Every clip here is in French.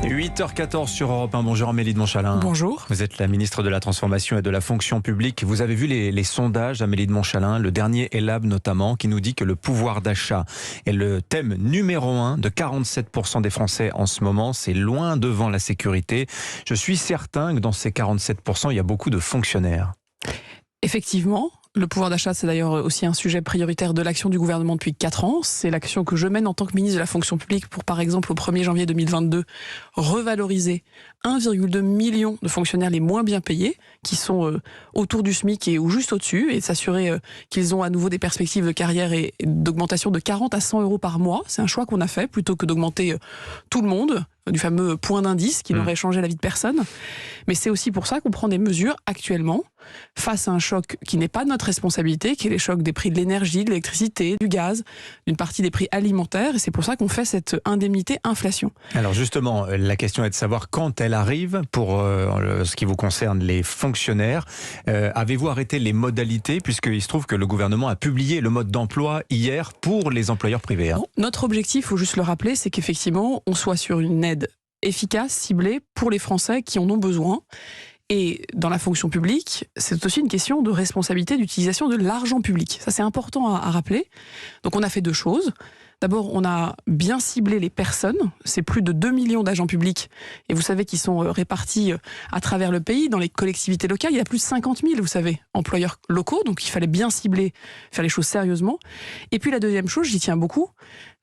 8h14 sur Europe 1. Bonjour Amélie de Montchalin. Bonjour. Vous êtes la ministre de la Transformation et de la Fonction publique. Vous avez vu les sondages, Amélie de Montchalin, le dernier ELAB notamment, qui nous dit que le pouvoir d'achat est le thème numéro 1 de 47% des Français en ce moment. C'est loin devant la sécurité. Je suis certain que dans ces 47%, il y a beaucoup de fonctionnaires. Effectivement. Le pouvoir d'achat, c'est d'ailleurs aussi un sujet prioritaire de l'action du gouvernement depuis 4 ans. C'est l'action que je mène en tant que ministre de la fonction publique pour, par exemple, au 1er janvier 2022, revaloriser 1,2 million de fonctionnaires les moins bien payés, qui sont autour du SMIC ou juste au-dessus, et s'assurer qu'ils ont à nouveau des perspectives de carrière et d'augmentation de 40 à 100 euros par mois. C'est un choix qu'on a fait, plutôt que d'augmenter tout le monde, du fameux point d'indice qui n'aurait changé la vie de personne. Mais c'est aussi pour ça qu'on prend des mesures actuellement face à un choc qui n'est pas notre responsabilité, qui est les chocs des prix de l'énergie, de l'électricité, du gaz, d'une partie des prix alimentaires. Et c'est pour ça qu'on fait cette indemnité inflation. Alors justement, la question est de savoir quand elle arrive pour ce qui vous concerne les fonctionnaires. Avez-vous arrêté les modalités, puisqu'il se trouve que le gouvernement a publié le mode d'emploi hier pour les employeurs privés. Non, notre objectif, il faut juste le rappeler, c'est qu'effectivement, on soit sur une aide efficace, ciblée pour les Français qui en ont besoin. Et dans la fonction publique, c'est aussi une question de responsabilité d'utilisation de l'argent public. Ça, c'est important à rappeler. Donc, on a fait 2 choses. D'abord, on a bien ciblé les personnes. C'est plus de 2 millions d'agents publics. Et vous savez qu'ils sont répartis à travers le pays. Dans les collectivités locales, il y a plus de 50 000, vous savez, employeurs locaux. Donc, il fallait bien cibler, faire les choses sérieusement. Et puis, la deuxième chose, j'y tiens beaucoup.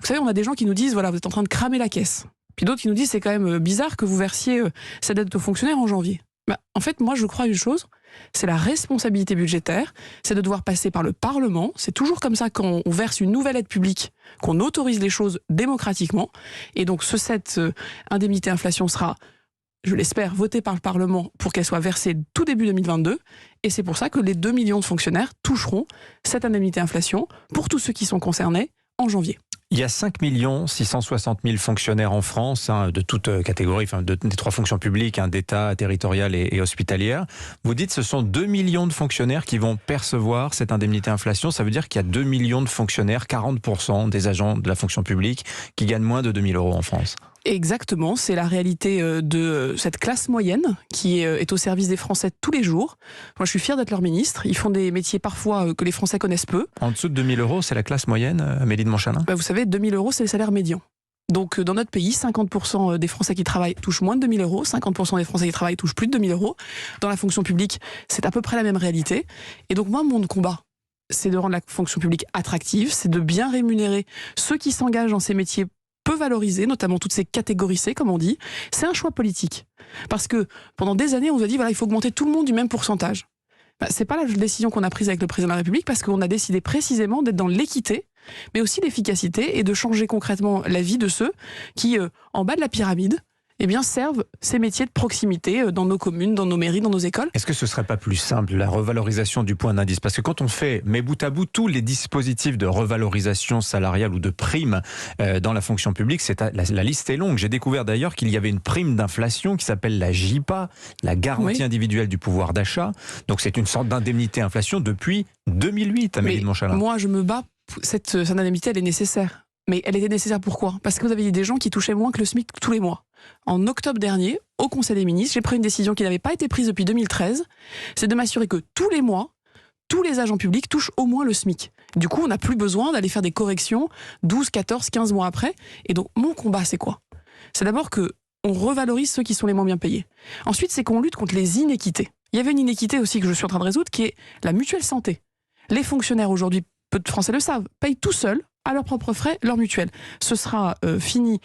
Vous savez, on a des gens qui nous disent, voilà, vous êtes en train de cramer la caisse. Puis d'autres qui nous disent, c'est quand même bizarre que vous versiez cette aide aux fonctionnaires en janvier. En fait, moi, je crois une chose, c'est la responsabilité budgétaire, c'est de devoir passer par le Parlement. C'est toujours comme ça quand on verse une nouvelle aide publique, qu'on autorise les choses démocratiquement. Et donc, cette indemnité inflation sera, je l'espère, votée par le Parlement pour qu'elle soit versée tout début 2022. Et c'est pour ça que les 2 millions de fonctionnaires toucheront cette indemnité inflation pour tous ceux qui sont concernés en janvier. Il y a 5 660 000 fonctionnaires en France, de toutes catégories, des 3 fonctions publiques, d'État, territoriale et hospitalière. Vous dites que ce sont 2 millions de fonctionnaires qui vont percevoir cette indemnité inflation. Ça veut dire qu'il y a 2 millions de fonctionnaires, 40% des agents de la fonction publique, qui gagnent moins de 2 000 euros en France. Exactement, c'est la réalité de cette classe moyenne qui est au service des Français tous les jours. Moi, je suis fière d'être leur ministre. Ils font des métiers parfois que les Français connaissent peu. En dessous de 2 000 euros, c'est la classe moyenne, Amélie de Montchalin ? Vous savez, 2 000 euros, c'est le salaire médian. Donc, dans notre pays, 50% des Français qui travaillent touchent moins de 2 000 euros, 50% des Français qui travaillent touchent plus de 2 000 euros. Dans la fonction publique, c'est à peu près la même réalité. Et donc, moi, mon combat, c'est de rendre la fonction publique attractive, c'est de bien rémunérer ceux qui s'engagent dans ces métiers peu valorisés, notamment toutes ces catégories C, comme on dit. C'est un choix politique. Parce que pendant des années, on nous a dit, voilà, il faut augmenter tout le monde du même pourcentage. C'est pas la décision qu'on a prise avec le président de la République, parce qu'on a décidé précisément d'être dans l'équité, mais aussi l'efficacité, et de changer concrètement la vie de ceux qui, en bas de la pyramide, servent ces métiers de proximité dans nos communes, dans nos mairies, dans nos écoles. Est-ce que ce ne serait pas plus simple, la revalorisation du point d'indice ? Parce que quand on met bout à bout tous les dispositifs de revalorisation salariale ou de prime dans la fonction publique, la liste est longue. J'ai découvert d'ailleurs qu'il y avait une prime d'inflation qui s'appelle la JIPA, la garantie individuelle du pouvoir d'achat. Donc c'est une sorte d'indemnité inflation depuis 2008, Amélie de Montchalin. Moi, je me bats. Cette indemnité, elle est nécessaire. Mais elle était nécessaire pourquoi ? Parce que vous avez des gens qui touchaient moins que le SMIC tous les mois. En octobre dernier, au Conseil des ministres, j'ai pris une décision qui n'avait pas été prise depuis 2013, c'est de m'assurer que tous les mois, tous les agents publics touchent au moins le SMIC. Du coup, on n'a plus besoin d'aller faire des corrections 12, 14, 15 mois après. Et donc, mon combat, c'est quoi ? C'est d'abord qu'on revalorise ceux qui sont les moins bien payés. Ensuite, c'est qu'on lutte contre les inéquités. Il y avait une inéquité aussi que je suis en train de résoudre, qui est la mutuelle santé. Les fonctionnaires aujourd'hui, peu de Français le savent, payent tout seuls, à leurs propres frais, leur mutuelle. Ce sera fini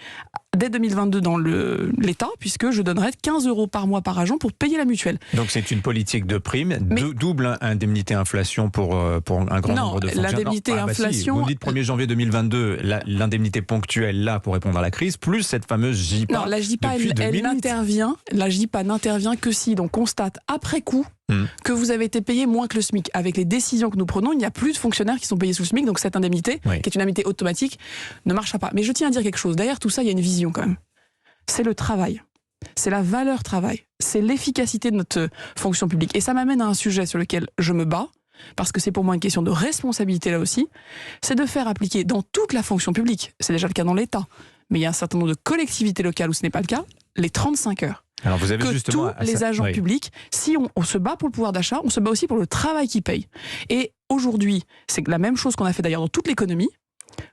dès 2022 dans l'État, puisque je donnerai 15 euros par mois par agent pour payer la mutuelle. Donc c'est une politique de prime, double indemnité inflation pour un grand nombre de fonctionnaires. L'indemnité inflation... Si. Vous dites 1er janvier 2022, l'indemnité ponctuelle là pour répondre à la crise, plus cette fameuse JIPA. Non, la JIPA, la JIPA n'intervient que si on constate après coup que vous avez été payé moins que le SMIC. Avec les décisions que nous prenons, il n'y a plus de fonctionnaires qui sont payés sous le SMIC, donc cette indemnité, qui est une indemnité automatique, ne marchera pas. Mais je tiens à dire quelque chose. Derrière tout ça, il y a une vision quand même. C'est le travail. C'est la valeur travail. C'est l'efficacité de notre fonction publique. Et ça m'amène à un sujet sur lequel je me bats, parce que c'est pour moi une question de responsabilité là aussi, c'est de faire appliquer dans toute la fonction publique, c'est déjà le cas dans l'État, mais il y a un certain nombre de collectivités locales où ce n'est pas le cas, les 35 heures. Alors vous avez Que justement tous les agents publics, si on se bat pour le pouvoir d'achat, on se bat aussi pour le travail qu'ils payent. Et aujourd'hui, c'est la même chose qu'on a fait d'ailleurs dans toute l'économie.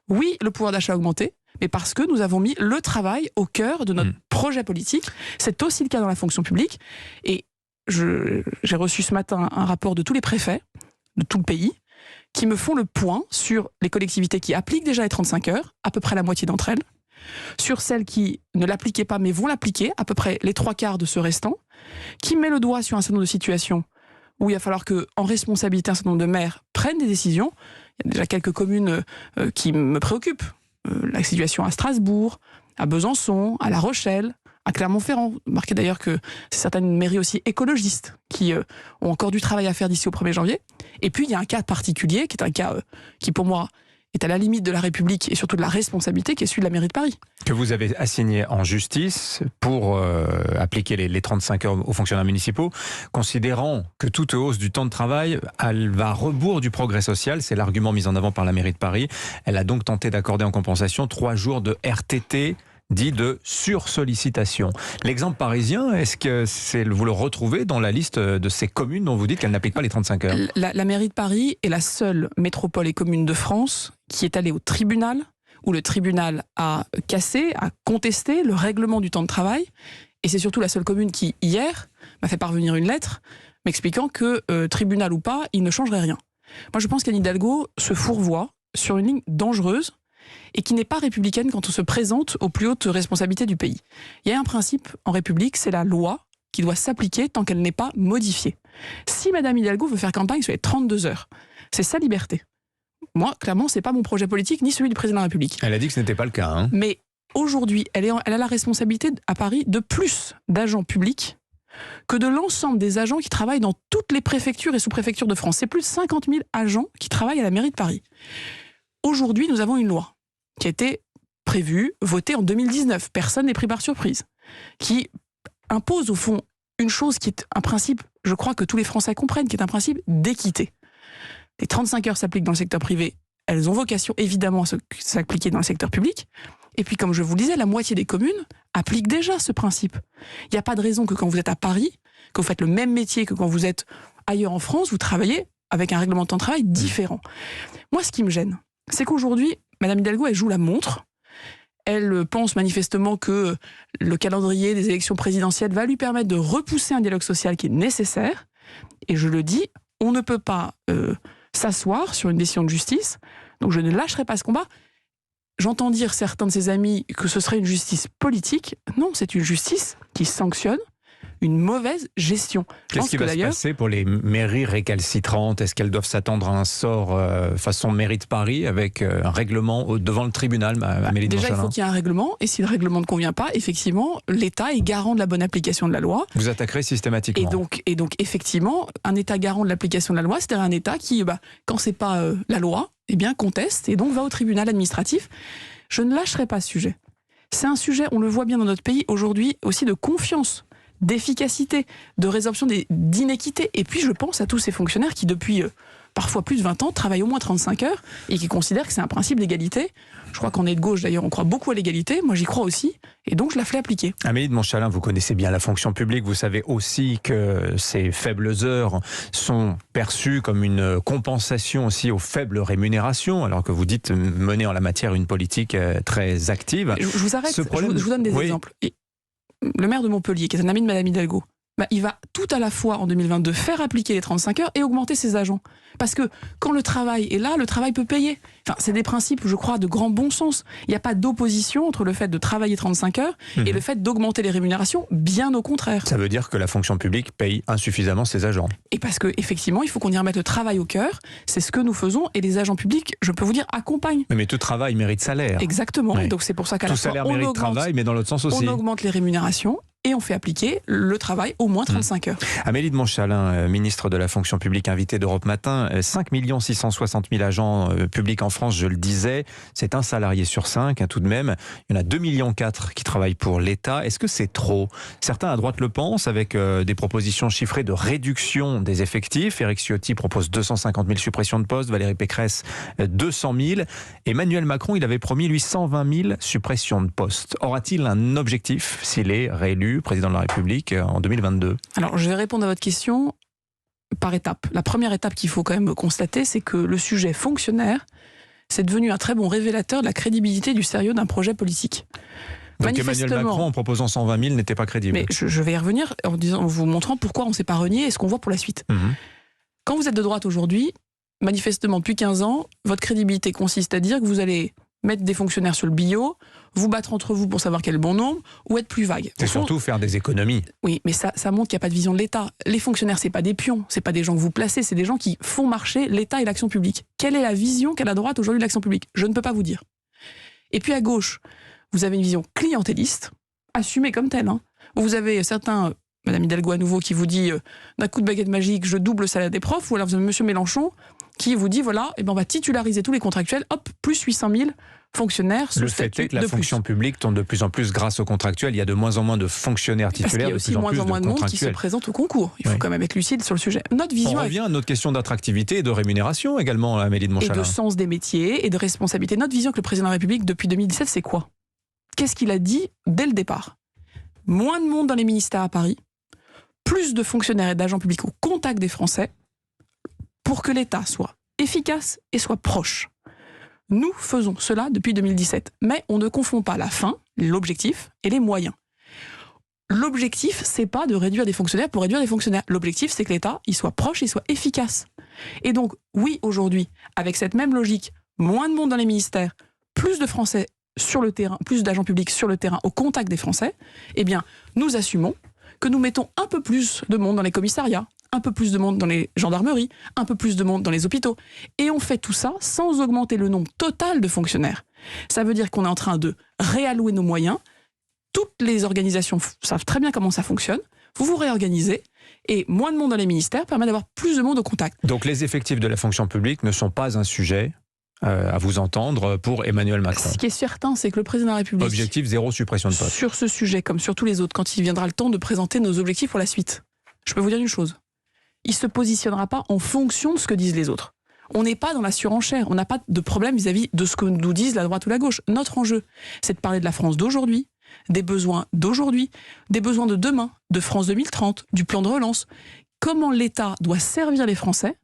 Oui, le pouvoir d'achat a augmenté, mais parce que nous avons mis le travail au cœur de notre projet politique. C'est aussi le cas dans la fonction publique. Et j'ai reçu ce matin un rapport de tous les préfets de tout le pays qui me font le point sur les collectivités qui appliquent déjà les 35 heures, à peu près la moitié d'entre elles, sur celles qui ne l'appliquaient pas mais vont l'appliquer, à peu près les 3/4 de ce restant, qui met le doigt sur un certain nombre de situations où il va falloir que, en responsabilité, un certain nombre de maires prennent des décisions. Il y a déjà quelques communes qui me préoccupent. La situation à Strasbourg, à Besançon, à La Rochelle, à Clermont-Ferrand. Remarquez d'ailleurs que c'est certaines mairies aussi écologistes qui ont encore du travail à faire d'ici au 1er janvier. Et puis il y a un cas particulier, qui est un cas qui pour moi est à la limite de la République et surtout de la responsabilité, qui est celui de la mairie de Paris. Que vous avez assigné en justice pour appliquer les 35 heures aux fonctionnaires municipaux, considérant que toute hausse du temps de travail, elle va à rebours du progrès social. C'est l'argument mis en avant par la mairie de Paris. Elle a donc tenté d'accorder en compensation 3 jours de RTT, dit de sursollicitation. L'exemple parisien, est-ce que vous le retrouvez dans la liste de ces communes dont vous dites qu'elles n'appliquent pas les 35 heures ? La mairie de Paris est la seule métropole et commune de France qui est allée au tribunal, où le tribunal a cassé, a contesté le règlement du temps de travail. Et c'est surtout la seule commune qui, hier, m'a fait parvenir une lettre m'expliquant que, tribunal ou pas, il ne changerait rien. Moi, je pense qu'Anne Hidalgo se fourvoie sur une ligne dangereuse et qui n'est pas républicaine quand on se présente aux plus hautes responsabilités du pays. Il y a un principe en République, c'est la loi qui doit s'appliquer tant qu'elle n'est pas modifiée. Si Madame Hidalgo veut faire campagne sur les 32 heures, c'est sa liberté. Moi, clairement, c'est pas mon projet politique ni celui du président de la République. Elle a dit que ce n'était pas le cas. Hein. Mais aujourd'hui, elle a la responsabilité à Paris de plus d'agents publics que de l'ensemble des agents qui travaillent dans toutes les préfectures et sous-préfectures de France. C'est plus de 50 000 agents qui travaillent à la mairie de Paris. Aujourd'hui, nous avons une loi qui a été prévue, votée en 2019, personne n'est pris par surprise, qui impose au fond une chose qui est un principe, je crois que tous les Français comprennent, qui est un principe d'équité. Les 35 heures s'appliquent dans le secteur privé, elles ont vocation évidemment à s'appliquer dans le secteur public, et puis comme je vous le disais, la moitié des communes appliquent déjà ce principe. Il n'y a pas de raison que quand vous êtes à Paris, que vous faites le même métier que quand vous êtes ailleurs en France, vous travaillez avec un règlement de temps de travail différent. Moi, ce qui me gêne, c'est qu'aujourd'hui, Madame Hidalgo, elle joue la montre. Elle pense manifestement que le calendrier des élections présidentielles va lui permettre de repousser un dialogue social qui est nécessaire. Et je le dis, on ne peut pas s'asseoir sur une décision de justice. Donc je ne lâcherai pas ce combat. J'entends dire certains de ses amis que ce serait une justice politique. Non, c'est une justice qui sanctionne une mauvaise gestion. Qu'est-ce qui va se passer pour les mairies récalcitrantes ? Est-ce qu'elles doivent s'attendre à un sort façon mairie de Paris avec un règlement devant le tribunal Déjà, il faut qu'il y ait un règlement, et si le règlement ne convient pas, effectivement, l'État est garant de la bonne application de la loi. Vous attaquerez systématiquement. Et donc effectivement, un État garant de l'application de la loi, c'est-à-dire un État qui, quand c'est pas la loi, eh bien conteste et donc va au tribunal administratif. Je ne lâcherai pas ce sujet. C'est un sujet, on le voit bien dans notre pays aujourd'hui, aussi de confiance, d'efficacité, de résorption d'inéquité. Et puis je pense à tous ces fonctionnaires qui, depuis parfois plus de 20 ans, travaillent au moins 35 heures et qui considèrent que c'est un principe d'égalité. Je crois qu'on est de gauche d'ailleurs, on croit beaucoup à l'égalité. Moi j'y crois aussi et donc je la fais appliquer. Amélie de Montchalin, vous connaissez bien la fonction publique. Vous savez aussi que ces faibles heures sont perçues comme une compensation aussi aux faibles rémunérations, alors que vous dites mener en la matière une politique très active. Je vous arrête, je vous donne des exemples. Et le maire de Montpellier, qui est un ami de Madame Hidalgo, il va tout à la fois en 2022 faire appliquer les 35 heures et augmenter ses agents. Parce que quand le travail est là, le travail peut payer. Enfin, c'est des principes, je crois, de grand bon sens. Il n'y a pas d'opposition entre le fait de travailler 35 heures et le fait d'augmenter les rémunérations, bien au contraire. Ça veut dire que la fonction publique paye insuffisamment ses agents. Et parce qu'effectivement, il faut qu'on y remette le travail au cœur. C'est ce que nous faisons et les agents publics, je peux vous dire, accompagnent. Mais tout travail mérite salaire. Exactement. Oui. Donc c'est pour ça qu'à la fois, tout salaire mérite travail, mais dans l'autre sens aussi. On augmente les rémunérations et on fait appliquer le travail au moins 35 heures. Amélie de Montchalin, ministre de la fonction publique, invitée d'Europe Matin, 5 660 000 agents publics en France, je le disais, c'est un salarié sur 5 tout de même. Il y en a 2,4 millions qui travaillent pour l'État. Est-ce que c'est trop ? Certains à droite le pensent, avec des propositions chiffrées de réduction des effectifs. Éric Ciotti propose 250 000 suppressions de postes, Valérie Pécresse 200 000. Emmanuel Macron, il avait promis, lui, 120 000 suppressions de postes. Aura-t-il un objectif s'il est réélu président de la République en 2022 ? Alors, je vais répondre à votre question par étapes. La première étape qu'il faut quand même constater, c'est que le sujet fonctionnaire, c'est devenu un très bon révélateur de la crédibilité et du sérieux d'un projet politique. Donc Emmanuel Macron, en proposant 120 000, n'était pas crédible. Mais je vais y revenir en vous montrant pourquoi on ne s'est pas renié et ce qu'on voit pour la suite. Quand vous êtes de droite aujourd'hui, manifestement depuis 15 ans, votre crédibilité consiste à dire que vous allez mettre des fonctionnaires sur le bio, vous battre entre vous pour savoir quel est le bon nombre, ou être plus vague. C'est surtout faire des économies. Oui, mais ça montre qu'il n'y a pas de vision de l'État. Les fonctionnaires, c'est pas des pions, c'est pas des gens que vous placez, c'est des gens qui font marcher l'État et l'action publique. Quelle est la vision qu'a la droite aujourd'hui de l'action publique ? Je ne peux pas vous dire. Et puis à gauche, vous avez une vision clientéliste, assumée comme telle. Vous avez certains, Madame Hidalgo à nouveau, qui vous dit d'un coup de baguette magique, je double le salaire des profs, ou alors vous avez Monsieur Mélenchon qui vous dit voilà, on va titulariser tous les contractuels, hop, plus 800 000 fonctionnaires sous le statut fait est que la de fonction plus. publique tourne de plus en plus grâce aux contractuels. Il y a de moins en moins de fonctionnaires titulaires, Parce qu'il y a aussi de plus moins en moins de monde qui se présente au concours. Il faut quand même être lucide sur le sujet. Notre vision on revient à notre question d'attractivité et de rémunération également, Amélie de Montchalin. Et de sens des métiers et de responsabilité. Notre vision que le président de la République depuis 2017, c'est quoi ? Qu'est-ce qu'il a dit dès le départ ? Moins de monde dans les ministères à Paris, plus de fonctionnaires et d'agents publics au contact des Français pour que l'État soit efficace et soit proche. Nous faisons cela depuis 2017, mais on ne confond pas la fin, l'objectif, et les moyens. L'objectif, c'est pas de réduire des fonctionnaires pour réduire des fonctionnaires. L'objectif, c'est que l'État, il soit proche et soit efficace. Et donc, oui, aujourd'hui, avec cette même logique, moins de monde dans les ministères, plus de Français sur le terrain, plus d'agents publics sur le terrain, au contact des Français, eh bien, nous assumons que nous mettons un peu plus de monde dans les commissariats, un peu plus de monde dans les gendarmeries, un peu plus de monde dans les hôpitaux. Et on fait tout ça sans augmenter le nombre total de fonctionnaires. Ça veut dire qu'on est en train de réallouer nos moyens. Toutes les organisations savent très bien comment ça fonctionne. Vous vous réorganisez et moins de monde dans les ministères permet d'avoir plus de monde au contact. Donc les effectifs de la fonction publique ne sont pas un sujet à vous entendre pour Emmanuel Macron. Ce qui est certain, c'est que le président de la République... Objectif zéro suppression de postes. Sur ce sujet, comme sur tous les autres, quand il viendra le temps de présenter nos objectifs pour la suite, je peux vous dire une chose. Il ne se positionnera pas en fonction de ce que disent les autres. On n'est pas dans la surenchère, on n'a pas de problème vis-à-vis de ce que nous disent la droite ou la gauche. Notre enjeu, c'est de parler de la France d'aujourd'hui, des besoins d'aujourd'hui, des besoins de demain, de France 2030, du plan de relance. Comment l'État doit servir les Français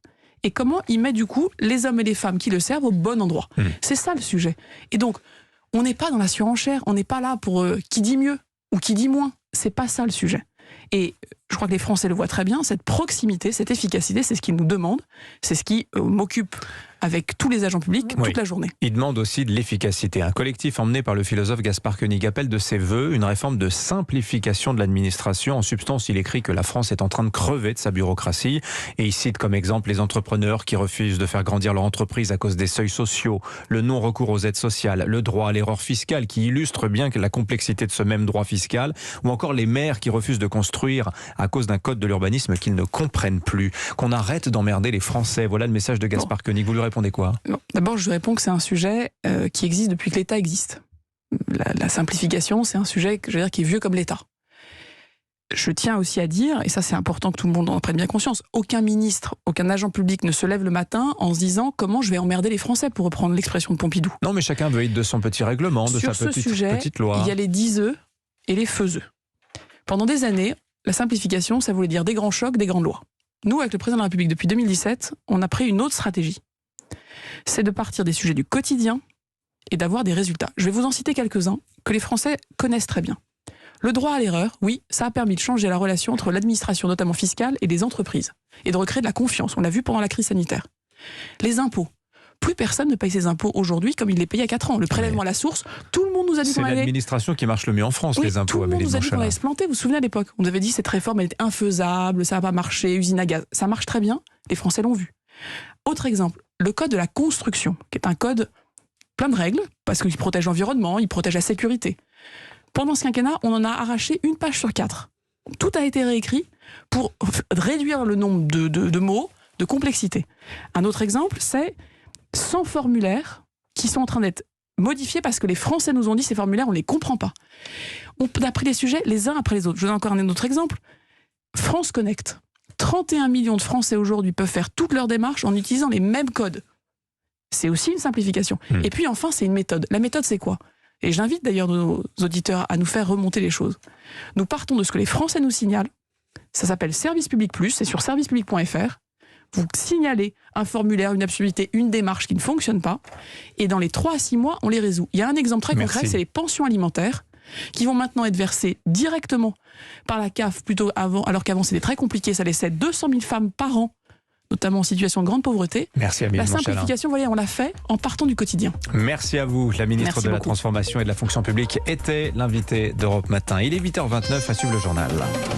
et comment il met du coup les hommes et les femmes qui le servent au bon endroit. C'est ça le sujet. Et donc, on n'est pas dans la surenchère, on n'est pas là pour qui dit mieux ou qui dit moins. C'est pas ça le sujet. Et je crois que les Français le voient très bien, cette proximité, cette efficacité, c'est ce qu'ils nous demandent, c'est ce qui m'occupe avec tous les agents publics toute la journée. Il demande aussi de l'efficacité. Un collectif emmené par le philosophe Gaspard Koenig appelle de ses voeux une réforme de simplification de l'administration. En substance, il écrit que la France est en train de crever de sa bureaucratie et il cite comme exemple les entrepreneurs qui refusent de faire grandir leur entreprise à cause des seuils sociaux, le non-recours aux aides sociales, le droit à l'erreur fiscale qui illustre bien la complexité de ce même droit fiscal, ou encore les maires qui refusent de construire à cause d'un code de l'urbanisme qu'ils ne comprennent plus. Qu'on arrête d'emmerder les Français. Voilà le message de Gaspard Koenig. Vous lui répondez quoi ? D'abord, je lui réponds que c'est un sujet qui existe depuis que l'État existe. La simplification, c'est un sujet qui est vieux comme l'État. Je tiens aussi à dire, et ça c'est important que tout le monde en prenne bien conscience, aucun ministre, aucun agent public ne se lève le matin en se disant comment je vais emmerder les Français, pour reprendre l'expression de Pompidou. Non, mais chacun veut être de son petit règlement, de sa petite loi. Il y a les diseux et les faiseux. Pendant des années, la simplification, ça voulait dire des grands chocs, des grandes lois. Nous, avec le président de la République, depuis 2017, on a pris une autre stratégie. C'est de partir des sujets du quotidien et d'avoir des résultats. Je vais vous en citer quelques-uns que les Français connaissent très bien. Le droit à l'erreur, oui, ça a permis de changer la relation entre l'administration, notamment fiscale, et les entreprises, et de recréer de la confiance. On l'a vu pendant la crise sanitaire. Les impôts. Plus personne ne paye ses impôts aujourd'hui comme il les payait il y a 4 ans. Le prélèvement à la source, tout le monde nous a dit qu'on allait... C'est l'administration qui marche le mieux en France, les impôts. Tout le monde nous a dit qu'on allait se planter. Vous vous souvenez à l'époque ? On nous avait dit cette réforme elle était infaisable, ça va pas marcher, usine à gaz. Ça marche très bien, les Français l'ont vu. Autre exemple, le code de la construction, qui est un code plein de règles, parce qu'il protège l'environnement, il protège la sécurité. Pendant ce quinquennat, on en a arraché 1 page sur 4. Tout a été réécrit pour réduire le nombre de mots, de complexité. Un autre exemple, c'est 100 formulaires qui sont en train d'être modifiés parce que les Français nous ont dit ces formulaires, on ne les comprend pas. On a pris les sujets les uns après les autres. Je donne encore un autre exemple. France Connect. 31 millions de Français aujourd'hui peuvent faire toutes leurs démarches en utilisant les mêmes codes. C'est aussi une simplification. Et puis enfin, c'est une méthode. La méthode, c'est quoi ? Et j'invite d'ailleurs nos auditeurs à nous faire remonter les choses. Nous partons de ce que les Français nous signalent. Ça s'appelle Service Public Plus, c'est sur servicepublic.fr. Vous signalez un formulaire, une absurdité, une démarche qui ne fonctionne pas. Et dans les 3 à 6 mois, on les résout. Il y a un exemple très concret, c'est les pensions alimentaires qui vont maintenant être versées directement par la CAF, plutôt avant, alors qu'avant c'était très compliqué. Ça laissait 200 000 femmes par an, notamment en situation de grande pauvreté. Merci Amélie La Montchalin. simplification, on l'a fait en partant du quotidien. Merci à vous. La ministre de la Transformation et de la Fonction publique était l'invitée d'Europe Matin. Il est 8h29, à suivre le journal.